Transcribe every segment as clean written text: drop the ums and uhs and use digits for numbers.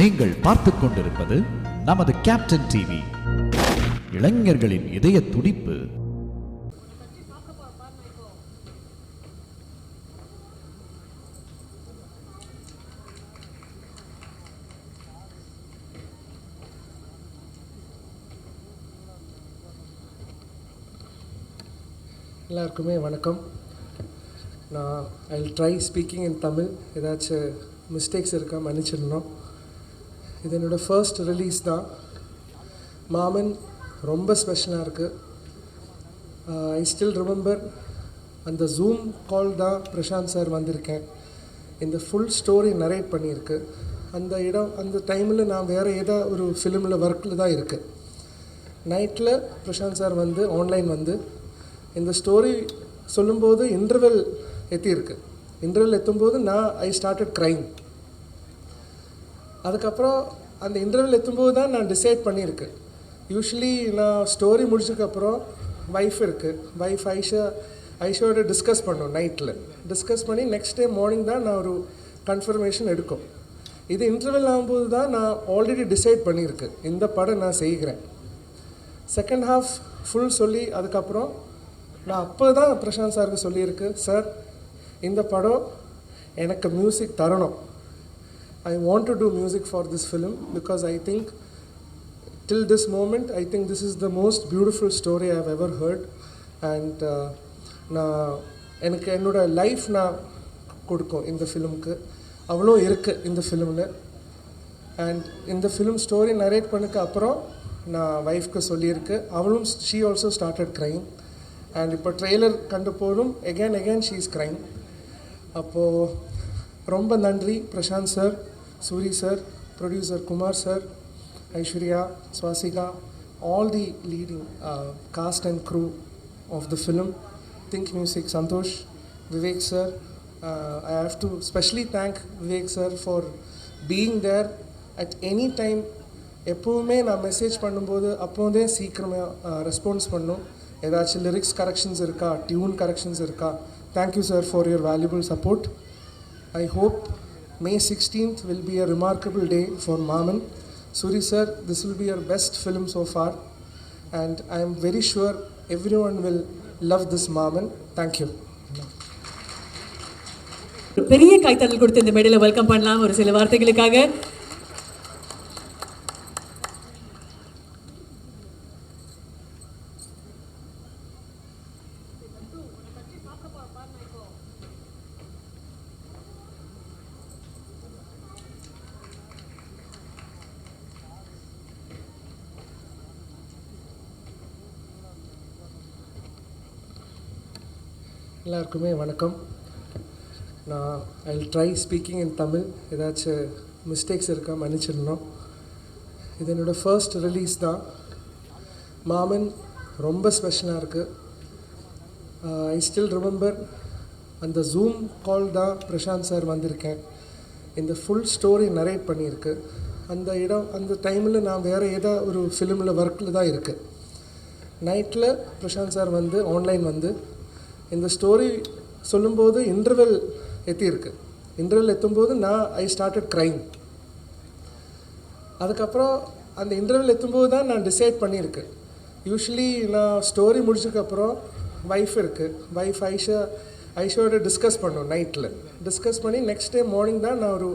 நீங்கள் பார்த்துக் கொண்டிருப்பது நமது கேப்டன் டிவி. இளைஞர்களின் இதய துடிப்பு. எல்லாருக்குமே வணக்கம். நான் ஐ வில் ட்ரை ஸ்பீக்கிங் இன் தமிழ். ஏதாச்சும் மிஸ்டேக்ஸ் இருக்கா மன்னிச்சிடணும். இது என்னோடய ஃபர்ஸ்ட் ரிலீஸ் தான். மாமன் ரொம்ப ஸ்பெஷலாக இருக்குது. ஐ ஸ்டில் ரிமெம்பர் அந்த ஜூம் கால் தான் பிரசாந்த் சார் வந்திருக்கேன். இந்த ஃபுல் ஸ்டோரி நரேட் பண்ணியிருக்கு. அந்த டைமில் நான் வேறு ஏதோ ஒரு ஃபிலிமில் ஒர்க்கில் தான் இருக்குது. நைட்டில் பிரசாந்த் சார் ஆன்லைன் இந்த ஸ்டோரி சொல்லும்போது இன்டர்வெல் எத்தியிருக்கு. இன்டர்வெல் எத்தும்போது ஐ ஸ்டார்டட் க்ரைம். அதுக்கப்புறம் அந்த இன்டர்வெல் எத்தும்போது தான் நான் டிசைட் பண்ணியிருக்கேன். யூஸ்வலி நான் ஸ்டோரி முடிச்சதுக்கப்புறம் ஒய்ஃப் இருக்குது, ஒய்ஃப் ஐஷோட டிஸ்கஸ் பண்ணோம். நைட்டில் டிஸ்கஸ் பண்ணி நெக்ஸ்ட் டே மார்னிங் தான் நான் ஒரு கன்ஃபர்மேஷன் எடுக்கும். இது இன்டர்வெல் ஆகும்போது தான் நான் ஆல்ரெடி டிசைட் பண்ணியிருக்கேன், இந்த படம் நான் செய்கிறேன். செகண்ட் ஹாஃப் ஃபுல் சொல்லி அதுக்கப்புறம் நான் அப்போ தான் பிரசாந்த் சாருக்கு சொல்லியிருக்கு, சார் இந்த படம் எனக்கு மியூசிக் தரணும். I want to do music for this film because I think till this moment I think this is the most beautiful story I have ever heard. And நான் எனக்கு என்னோட லைஃப் நான் கொடுக்கும் இந்த ஃபிலிமுக்கு. அவ்வளோ இருக்குது இந்த ஃபிலிமில். அண்ட் இந்த ஃபிலிம் ஸ்டோரி நரேட் பண்ணதுக்கு அப்புறம் நான் ஒய்ஃப்க்கு சொல்லியிருக்கு. அவளும் she also started crying. And இப்போ ட்ரெய்லர் கண்டு போதும் again she is crying. அப்போது ரொம்ப நன்றி Prashanth sir, Soori sir, producer Kumar sir, Aishwarya, Swasika, all the leading cast and crew of the film, Think Music, Santosh, Vivek sir. I have to specially thank Vivek sir for being there at any time. எப்போவுமே நான் message பண்ணும்போது அப்போதே சீக்கிரமாக response பண்ணும். ஏதாச்சும் lyrics corrections இருக்கா, tune corrections இருக்கா. Thank you sir for your valuable support. I hope May 16th will be a remarkable day for Maman. Suri sir, this will be your best film so far and I am very sure everyone will love this Maman. Thank you. பெரிய கைத்தட்டல் கொடுத்து இந்த மேடையில் welcome பண்ணலாம் ஒரு சில வார்த்தைகளுக்காக. எல்லாருக்குமே வணக்கம். நான் ஐ வில் ட்ரை ஸ்பீக்கிங் இன் தமிழ். ஏதாச்சும் மிஸ்டேக்ஸ் இருக்கா மன்னிச்சிடணும். இது என்னோடய ஃபர்ஸ்ட் ரிலீஸ் தான். மாமன் ரொம்ப ஸ்பெஷலாக இருக்குது. ஐ ஸ்டில் ரிமெம்பர் அந்த ஜூம் கால் தான் பிரசாந்த் சார் வந்திருக்கேன். இந்த ஃபுல் ஸ்டோரி நரேட் பண்ணியிருக்கு. அந்த டைமில் நான் வேறு ஏதோ ஒரு ஃபிலிமில் ஒர்க்கில் தான் இருக்குது. நைட்டில் பிரசாந்த் சார் ஆன்லைன் இந்த ஸ்டோரி சொல்லும்போது இன்டர்வெல் எத்தியிருக்கு. இன்டர்வெல் எத்தும்போது ஐ ஸ்டார்டட் க்ரைம். அதுக்கப்புறம் அந்த இன்டர்வெல் எத்தும்போது தான் நான் டிசைட் பண்ணியிருக்கேன். யூஸ்வலி நான் ஸ்டோரி முடிச்சதுக்கப்புறம் ஒய்ஃப் இருக்குது, ஒய்ஃப் ஐஷோட டிஸ்கஸ் பண்ணோம். நைட்டில் டிஸ்கஸ் பண்ணி நெக்ஸ்ட் டே மார்னிங் தான் நான் ஒரு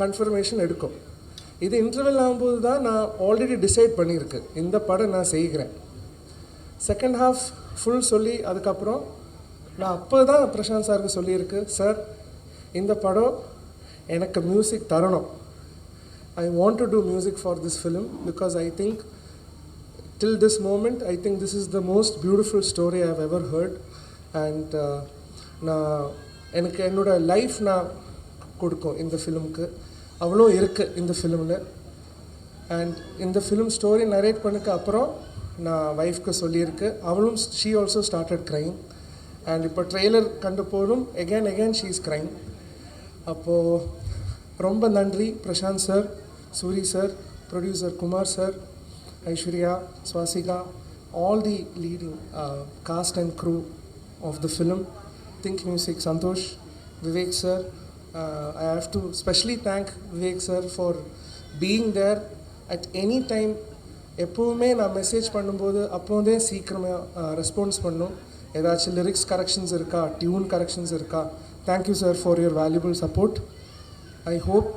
கன்ஃபர்மேஷன் எடுக்கும். இது இன்டர்வெல் ஆகும்போது தான் நான் ஆல்ரெடி டிசைட் பண்ணியிருக்கேன், இந்த படம் நான் செய்கிறேன். செகண்ட் ஹாஃப் ஃபுல் சொல்லி அதுக்கப்புறம் நான் அப்போ தான் பிரசாந்த் சாருக்கு சொல்லியிருக்கு, சார் இந்த படம் எனக்கு மியூசிக் தரணும். I want to do music for this film because I think till this moment I think this is the most beautiful story I have ever heard. And நான் எனக்கு என்னோட லைஃப் நான் கொடுக்கும் இந்த ஃபிலிமுக்கு. அவ்வளோ இருக்குது இந்த ஃபிலிமில். அண்ட் இந்த ஃபிலிம் ஸ்டோரி நரேட் பண்ணதுக்கு அப்புறம் நான் ஒய்ஃப்க்கு சொல்லியிருக்கு. அவளும் she also started crying. And இப்போ ட்ரெய்லர் கண்டு போதும் again she is crying. அப்போது ரொம்ப நன்றி Prashanth sir, Soori sir, producer Kumar sir, Aishwarya, Swasika, all the leading cast and crew of the film, Think Music, Santosh, Vivek sir. I have to specially thank Vivek sir for being there at any time. எப்போவுமே நான் message பண்ணும்போது அப்போதே சீக்கிரமாக response பண்ணும். ஏதாச்சும் lyrics corrections இருக்கா, tune corrections இருக்கா. Thank you sir for your valuable support. I hope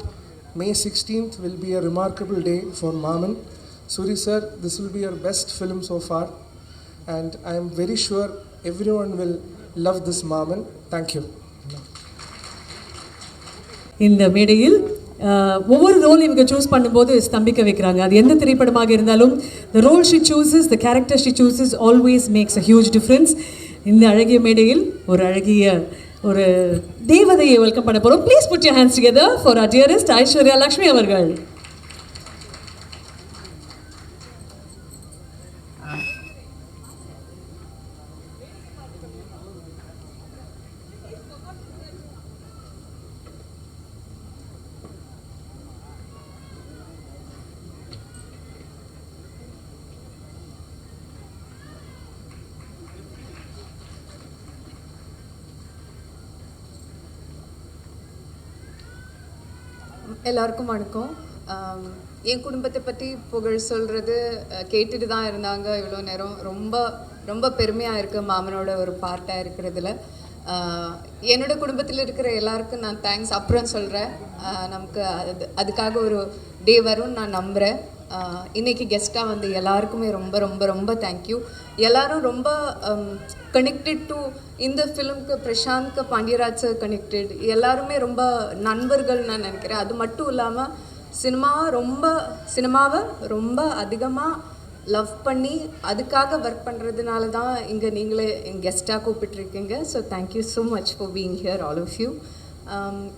May 16th will be a remarkable day for Maaman. Suri sir, this will be your best film so far, and I am very sure everyone will love this Maaman. Thank you. இந்த மேடையில் ஒவ்வொரு role இவங்க choose பண்ணும்போது ஸ்தம்பிக்க வைக்கிறாங்க. அது எந்த திரைப்படமாக இருந்தாலும் the role she chooses, the character she chooses always makes a huge difference. இந்த அழகிய மேடையில் ஒரு அழகிய ஒரு தேவதையை வெல்கம் பண்ண போறோம். Please put your hands together for our dearest Aishwarya Lakshmi அவர்கள். எல்லாருக்கும் வணக்கம். என் குடும்பத்தை பற்றி புகழ் சொல்கிறது கேட்டுட்டு தான் இருந்தாங்க இவ்வளோ நேரம். ரொம்ப ரொம்ப பெருமையாக இருக்குது மாமனோட ஒரு பார்ட்டாக இருக்கிறதுல. என்னோடய குடும்பத்தில் இருக்கிற எல்லாருக்கும் நான் தேங்க்ஸ் அப்புறம் சொல்கிறேன். நமக்கு அதுக்காக ஒரு டே வரும்னு நான் நம்புகிறேன். இன்றைக்கி கெஸ்ட்டாக வந்து எல்லாருக்குமே ரொம்ப ரொம்ப ரொம்ப தேங்க்யூ. எல்லோரும் ரொம்ப கனெக்டட் டு இந்த ஃபிலிம்க்கு. பிரசாந்த்க்கு, பாண்டியராஜ் சார் கனெக்டட். எல்லாருமே ரொம்ப நண்பர்கள் நான் நினைக்கிறேன். அது மட்டும் இல்லாமல் சினிமாவை ரொம்ப அதிகமாக லவ் பண்ணி அதுக்காக ஒர்க் பண்ணுறதுனால தான் இங்கே நீங்களே கெஸ்ட்டாக கூப்பிட்டுருக்கீங்க. So thank you so much for being here all of you.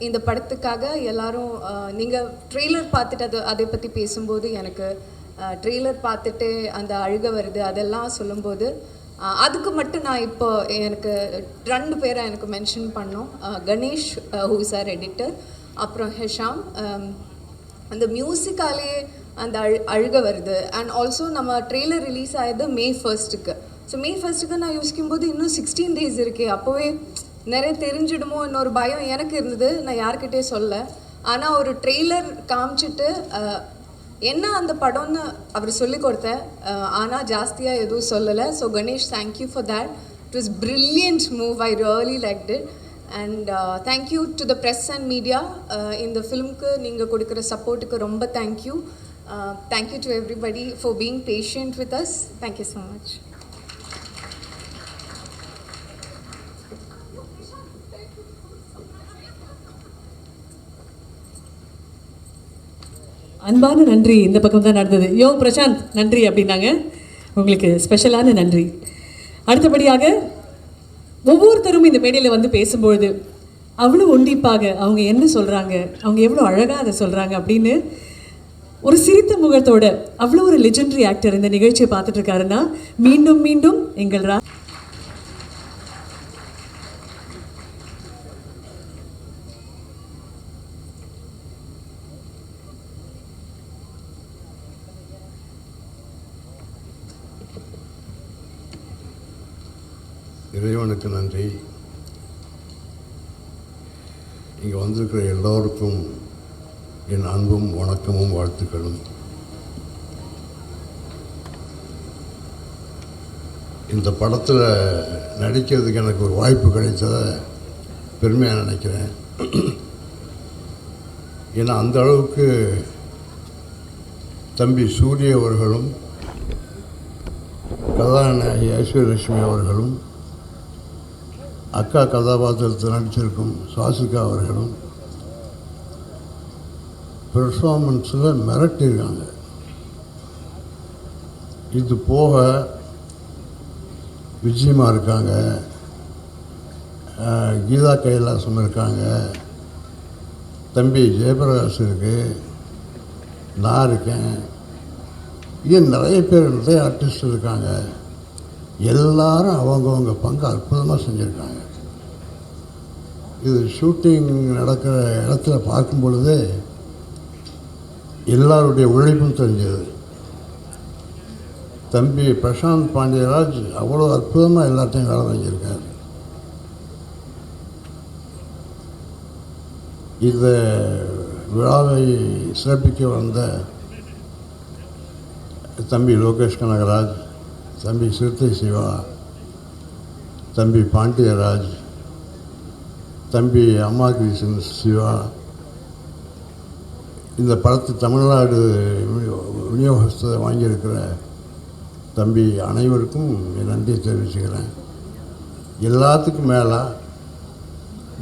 இந்த படத்துக்காக எல்லோரும் நீங்கள் ட்ரெய்லர் பார்த்துட்டு அதை பற்றி பேசும்போது எனக்கு ட்ரெய்லர் பார்த்துட்டு அந்த அழுக வருது அதெல்லாம் சொல்லும்போது அதுக்கு மட்டும் நான் இப்போ எனக்கு 2 பேரை எனக்கு மென்ஷன் பண்ணோம். Ganesh who is our editor, அப்புறம் ஹெஷாம். அந்த மியூசிக்காலே அந்த அழுக வருது. அண்ட் ஆல்சோ நம்ம ட்ரெய்லர் ரிலீஸ் ஆகியது May 1st. So May 1st நான் யோசிக்கும்போது இன்னும் 16 days இருக்கே, அப்போவே நிறைய தெரிஞ்சிடுமோ இன்னொரு பயம் எனக்கு இருந்தது. நான் யார்கிட்டே சொல்ல. ஆனால் ஒரு ட்ரெய்லர் காமிச்சிட்டு என்ன அந்த படம்னு அவர் சொல்லி கொடுத்தேன். ஆனால் ஜாஸ்தியாக எதுவும் சொல்லலை. So Ganesh, thank you for that. It was brilliant move. I really liked it. And thank you to the press and media. இந்த ஃபிலிம்க்கு நீங்கள் கொடுக்குற சப்போர்ட்டுக்கு ரொம்ப thank you. Thank you to everybody for being patient with us. Thank you so much. அன்பான நன்றி இந்த பக்கம் தான் நடந்தது. யோ பிரசாந்த் நன்றி அப்படின்னாங்க. உங்களுக்கு ஸ்பெஷலான நன்றி. அடுத்தபடியாக ஒவ்வொருத்தரும் இந்த மேடையில் வந்து பேசும்பொழுது அவ்வளோ உன்னிப்பாக அவங்க என்ன சொல்கிறாங்க, அவங்க எவ்வளோ அழகாக அதை சொல்கிறாங்க அப்படின்னு ஒரு சிரித்த முகத்தோட அவ்வளோ ஒரு லெஜெண்டரி ஆக்டர் இந்த நிகழ்ச்சியை பார்த்துட்டு இருக்காருன்னா மீண்டும் மீண்டும் எங்கள் இறைவனுக்கு நன்றி. இங்கே வந்திருக்கிற எல்லோருக்கும் என் அன்பும் வணக்கமும் வாழ்த்துக்களும். இந்த படத்தில் நடிக்கிறதுக்கு எனக்கு ஒரு வாய்ப்பு கிடைத்ததை பெருமையாக நினைக்கிறேன். ஏன்னா அந்த அளவுக்கு தம்பி சூரிய அவர்களும் கதாநாயகி ஐஸ்வர்யலட்சுமி அவர்களும் அக்கா கதாபாத்திரத்தில் நடிச்சிருக்கும் சுவாசிகா அவர்களும் பெர்ஃபார்மன்ஸில் மிரட்டியிருக்காங்க. இது போக விஜயமா இருக்காங்க, கீதா கைலாசம் இருக்காங்க, தம்பி ஜெயபிரகாஷ் இருக்கு, நான் இருக்கேன், ஏன் நிறைய பேர் நிறைய ஆர்டிஸ்ட் இருக்காங்க. எல்லாரும் அவங்கவுங்க பங்கு அற்புதமாக செஞ்சுருக்காங்க. இது ஷூட்டிங் நடக்கிற இடத்துல பார்க்கும் பொழுதே எல்லாருடைய உழைப்பும் தெரிஞ்சது. தம்பி பிரசாந்த் பாண்டியராஜ் அவ்வளோ அற்புதமாக எல்லாத்தையும் வேலை செஞ்சுருக்கார். இதை விழாவை சிறப்பிக்க வந்த தம்பி லோகேஷ் கனகராஜ், தம்பி சிறுத்தை சிவா, தம்பி பாண்டியராஜ், தம்பி அம்மா கிருஷ்ணன் சிவா, இந்த படத்தை தமிழ்நாடு விநியோகத்தை வாங்கியிருக்கிற தம்பி அனைவருக்கும் என் நன்றியை தெரிவிச்சுக்கிறேன். எல்லாத்துக்கும் மேலே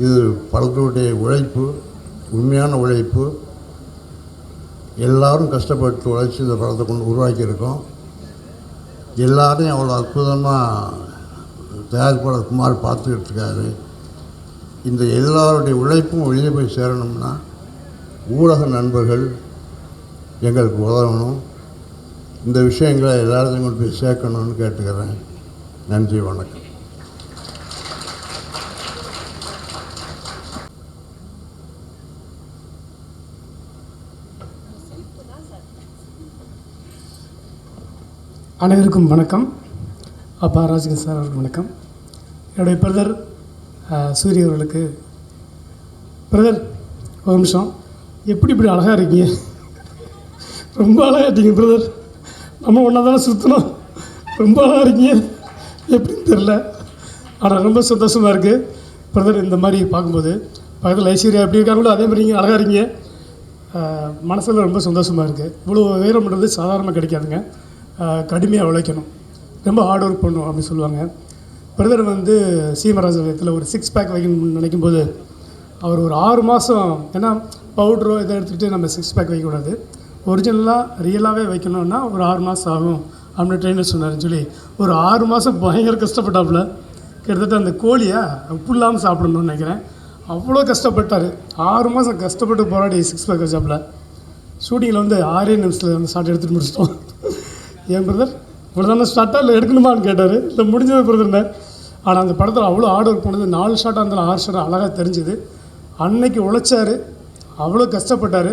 இது படத்துடைய உழைப்பு, உண்மையான உழைப்பு. எல்லாரும் கஷ்டப்பட்டு உழைச்சி இந்த படத்தை கொண்டு உருவாக்கியிருக்கோம். எல்லாரையும் அவ்வளோ அற்புதமாக தயாரிப்பாளர் குமார் பார்த்துக்கிட்டு இருக்காரு. இந்த எல்லாருடைய உழைப்பும் வெளியே போய் சேரணும்னா ஊடக நண்பர்கள் எங்களுக்கு உதவணும். இந்த விஷயங்களை எல்லாத்தையும் கொண்டு போய் சேர்க்கணும்னு கேட்டுக்கிறேன். நன்றி, வணக்கம். அனைவருக்கும் வணக்கம். அப்பா ராஜகன் சார் அவருக்கு வணக்கம். என்னுடைய பிரதர் சூரிய அவர்களுக்கு, பிரதர் ஒரு நிமிஷம், எப்படி இப்படி அழகாக இருக்கீங்க? ரொம்ப அழகாக இருக்கீங்க பிரதர். நம்ம ஒன்றா தானே சுற்றணும். ரொம்ப அழகாக இருக்கீங்க, எப்படின்னு தெரில. ஆனால் ரொம்ப சந்தோஷமாக இருக்குது பிரதர் இந்த மாதிரி பார்க்கும்போது. பக்கத்தில் ஐஸ்வர்யா எப்படி இருக்காங்களோ அதே மாதிரி நீங்கள் அழகாக இருக்கீங்க. மனசில் ரொம்ப சந்தோஷமாக இருக்குது. இவ்வளோ உயரம் பண்ணுறது சாதாரணமாக கிடைக்காதுங்க. கடுமையாக உழைக்கணும், ரொம்ப ஹார்ட் ஒர்க் பண்ணணும் அப்படின்னு சொல்லுவாங்க. பிரதர் வந்து சீமராஜத்தில் ஒரு 6 பேக் வைக்கணும்னு நினைக்கும் போது அவர் ஒரு 6 மாதம், ஏன்னா பவுட்ரோ இதை எடுத்துகிட்டு நம்ம 6 பேக் வைக்கக்கூடாது, ஒரிஜினலாக ரியலாகவே வைக்கணும்னா ஒரு 6 மாதம் ஆகும் அப்படின்னு ட்ரெயினர் சொன்னார்னு சொல்லி ஒரு 6 மாதம் பயங்கர கஷ்டப்பட்டாப்புல. கிட்டத்தட்ட அந்த கோழியை உப்பு இல்லாமல் சாப்பிடணும்னு நினைக்கிறேன். அவ்வளோ கஷ்டப்பட்டார். 6 மாதம் கஷ்டப்பட்டு போராடி 6 பேக் வச்சாப்புல. ஷூட்டிங்கில் வந்து 6 நிமிஷத்தில் அந்த ஷார்ட் எடுத்துகிட்டு முடிச்சிட்டோம். ஏன் பிரதர் இவ்வளோ தானே ஸ்டார்ட்டாக இல்லை எடுக்கணுமான்னு கேட்டார். இல்லை முடிஞ்சது பிரதர்னே. ஆனால் அந்த படத்தில் அவ்வளோ ஹார்ட் ஒர்க் பண்ணது. 4 ஷாட்டாக இருந்தாலும் 6 ஷாட்டாக அழகாக தெரிஞ்சுது. அன்னைக்கு உழைச்சார், அவ்வளோ கஷ்டப்பட்டார்.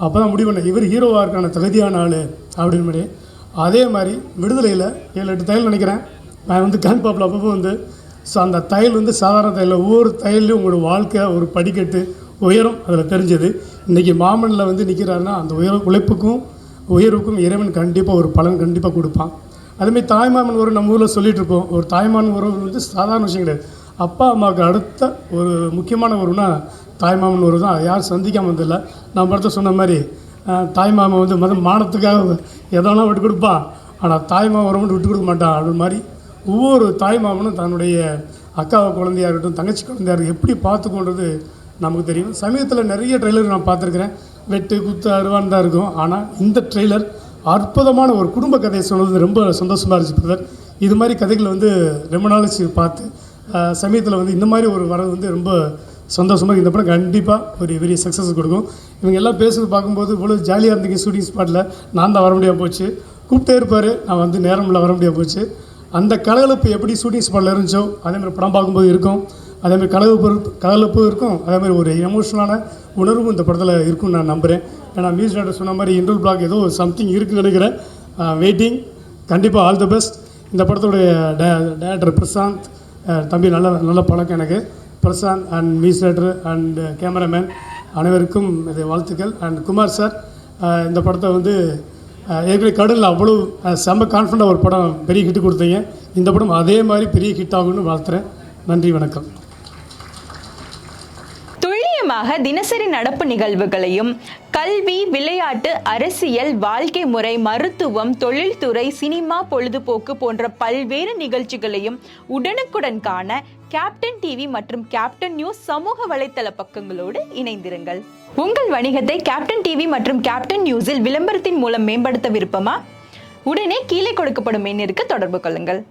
அப்போ தான் முடிவு பண்ண இவர் ஹீரோவாக இருக்கான தகுதியான ஆள் அப்படின்னு மாதிரி. அதே மாதிரி விடுதலையில் 7-8 தையல் நினைக்கிறேன் நான் வந்து கான்பாப்பில் அப்பப்போ வந்து. ஸோ அந்த தையல் வந்து சாதாரண தையல், ஒவ்வொரு தையல்லையும் உங்களோட வாழ்க்கை ஒரு படிக்கட்டு உயரம் அதில் தெரிஞ்சது. இன்றைக்கி மாமனில் வந்து நிற்கிறாருன்னா அந்த உழைப்புக்கும் உயர்வுக்கும் இறைவன் கண்டிப்பாக ஒரு பலன் கண்டிப்பாக கொடுப்பான். அதேமாதிரி தாய்மாமன் உறவு நம்ம ஊரில் சொல்லிகிட்டு இருக்கோம். ஒரு தாய்மாமன் உறவு வந்து சாதாரண விஷயம் கிடையாது. அப்பா அம்மாவுக்கு அடுத்த ஒரு முக்கியமான உறவுனா தாய்மாமன் உறவு தான். யாரும் சந்திக்காமல் வந்தில்லை. நான் படத்தை சொன்ன மாதிரி தாய்மாமன் வந்து மானத்துக்காக எதனா விட்டு கொடுப்பான், ஆனால் தாய்மாமன் உறவு மட்டும் விட்டு கொடுக்க மாட்டான். அப்படின்னு மாதிரி ஒவ்வொரு தாய்மாமனும் தன்னுடைய அக்காவை குழந்தையாக இருக்கட்டும், தங்கச்சி குழந்தையாக இருக்கட்டும் எப்படி பார்த்துக்கொண்டது நமக்கு தெரியும். சமீபத்தில் நிறைய ட்ரெய்லர் நான் பார்த்துருக்குறேன். வெட்டு குத்து அருவான்னு தான் இருக்கும். ஆனால் இந்த ட்ரெய்லர் அற்புதமான ஒரு குடும்ப கதையை சொன்னது ரொம்ப சந்தோஷமாக இருந்துச்சு பிரதர். இது மாதிரி கதைகளை வந்து ரொம்ப நாளைக்கு பார்த்து சமயத்தில் வந்து இந்த மாதிரி ஒரு வரது வந்து ரொம்ப சந்தோஷமாக. இந்த படம் கண்டிப்பாக ஒரு பெரிய சக்ஸஸ் கொடுக்கும். இவங்க எல்லாம் பேசுறது பார்க்கும்போது இவ்வளோ ஜாலியாக இருந்தீங்க. ஷூட்டிங் ஸ்பாட்டில் நான் தான் வர முடியாமல் போச்சு, கூப்பிட்டே இருப்பார், நான் வந்து நேரமில் வர முடியாமல் போச்சு. அந்த கலகலப்பு எப்படி ஷூட்டிங் ஸ்பாட்டில் இருந்துச்சோ அதேமாதிரி படம் பார்க்கும்போது இருக்கும். அதேமாதிரி கலகலப்பு இருக்கும். அதேமாதிரி ஒரு எமோஷனலான உணர்வும் இந்த படத்தில் இருக்கும்னு நான் நம்புகிறேன். ஏன்னா மியூசிக் டைரக்டர் சொன்ன மாதிரி இன்டர்வல் பிளாக் ஏதோ சம்திங் இருக்குதுன்னு நினைக்கிறேன். வெயிட்டிங். கண்டிப்பாக ஆல் தி பெஸ்ட். இந்த படத்துடைய டைரக்டர் பிரசாந்த் தம்பி நல்ல பழக்கம் எனக்கு. Prashanth and music director and cameraman அனைவருக்கும் இது வாழ்த்துக்கள். அண்ட் குமார் சார் இந்த படத்தை வந்து ஏற்கனவே கடலில் அவ்வளோ செம்ம கான்ஃபிடண்டாக ஒரு படம் பெரிய ஹிட்டு கொடுத்தீங்க. இந்த படம் அதே மாதிரி பெரிய ஹிட் ஆகும்னு வாழ்த்துறேன். நன்றி, வணக்கம். துல்லியமாக தினசரி நடப்பு நிகழ்வுகளையும் கல்வி, விளையாட்டு, அரசியல், வாழ்க்கை முறை, மருத்துவம், தொழில்துறை, சினிமா, பொழுதுபோக்கு போன்ற பல்வேறு நிகழ்ச்சிகளையும் உடனுக்குடன் காண கேப்டன் டிவி மற்றும் கேப்டன் நியூஸ் சமூக வலைத்தள பக்கங்களோடு இணைந்திருங்கள். உங்கள் வணிகத்தை கேப்டன் டிவி மற்றும் கேப்டன் நியூஸில் விளம்பரத்தின் மூலம் மேம்படுத்த விருப்பமா? உடனே கீழே கொடுக்கப்படும் எண்ணிற்கு தொடர்பு கொள்ளுங்கள்.